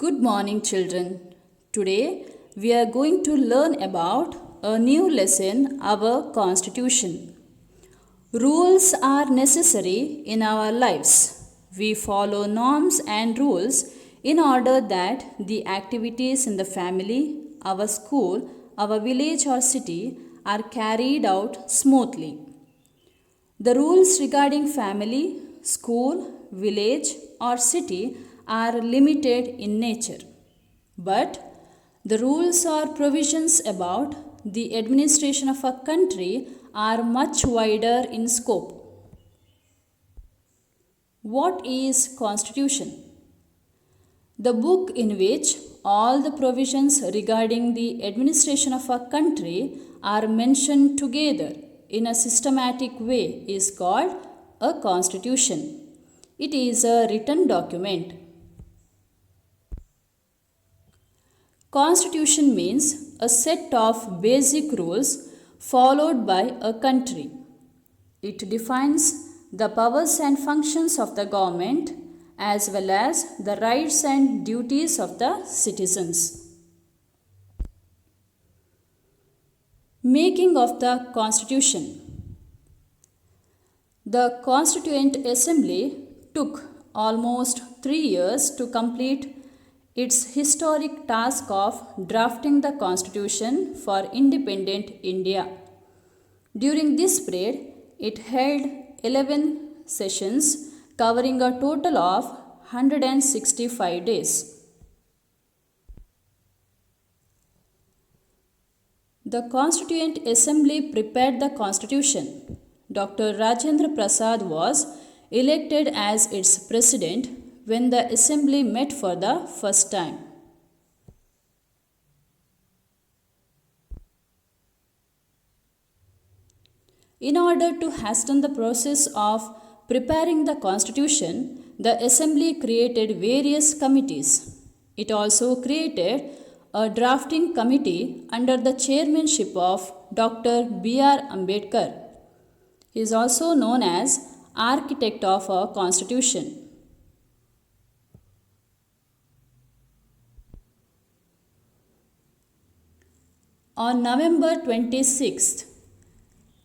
Good morning, children. Today we are going to learn about a new lesson, our Constitution. Rules are necessary in our lives. We follow norms and rules in order that the activities in the family, our school, our village or city are carried out smoothly. The rules regarding family, school, village, or city are limited in nature. But the rules or provisions about the administration of a country are much wider in scope. What is Constitution? The book in which all the provisions regarding the administration of a country are mentioned together in a systematic way is called a constitution. It is a written document. Constitution means a set of basic rules followed by a country. It defines the powers and functions of the government as well as the rights and duties of the citizens. Making of the Constitution. The Constituent Assembly took almost 3 years to complete its historic task of drafting the Constitution for independent India. During this period, it held 11 sessions covering a total of 165 days. The Constituent Assembly prepared the Constitution. Dr. Rajendra Prasad was elected as its president when the Assembly met for the first time. In order to hasten the process of preparing the Constitution, the Assembly created various committees. It also created a drafting committee under the chairmanship of Dr. B.R. Ambedkar. He is also known as architect of a constitution. On November 26th,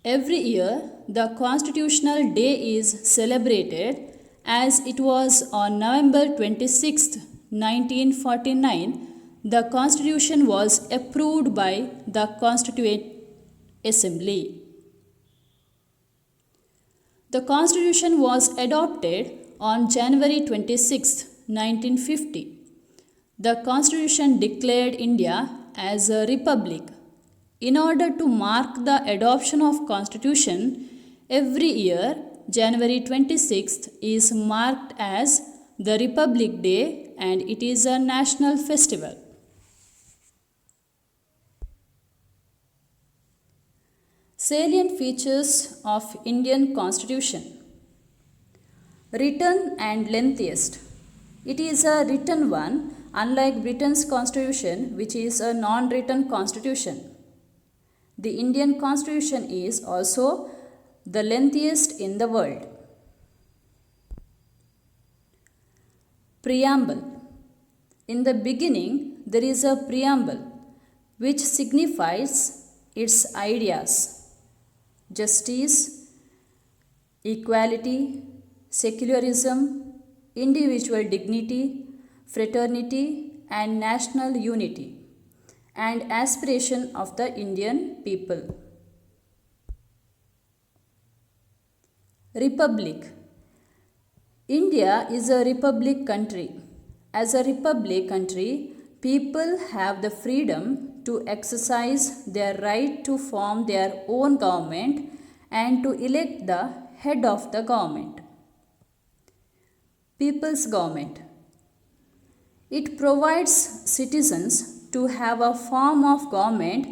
every year the Constitutional Day is celebrated as it was on November 26th, 1949, the Constitution was approved by the Constituent Assembly. The Constitution was adopted on January 26, 1950. The Constitution declared India as a republic. In order to mark the adoption of Constitution, every year January 26th is marked as the Republic Day and it is a national festival. Salient features of Indian Constitution. Written and lengthiest. It is a written one, unlike Britain's Constitution, which is a non-written constitution. The Indian Constitution is also the lengthiest in the world. Preamble. In the beginning, there is a preamble which signifies its ideas: justice, equality, secularism, individual dignity, fraternity, and national unity, and aspiration of the Indian people. Republic. India is a republic country. As a republic country, people have the freedom to exercise their right to form their own government and to elect the head of the government. People's government. It provides citizens to have a form of government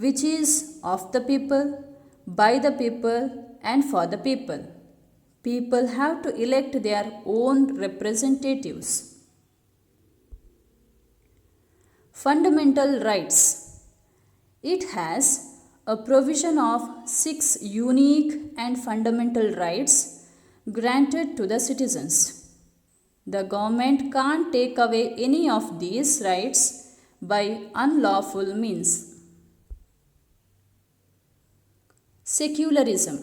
which is of the people, by the people, and for the people. People have to elect their own representatives. Fundamental rights. It has a provision of 6 unique and fundamental rights granted to the citizens. The government can't take away any of these rights by unlawful means. Secularism.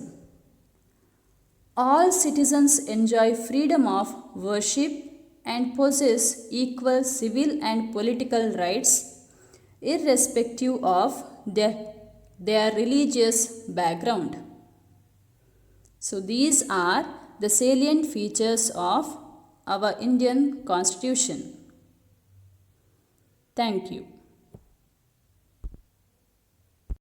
All citizens enjoy freedom of worship and possess equal civil and political rights irrespective of their religious background. So these are the salient features of our Indian Constitution. Thank you.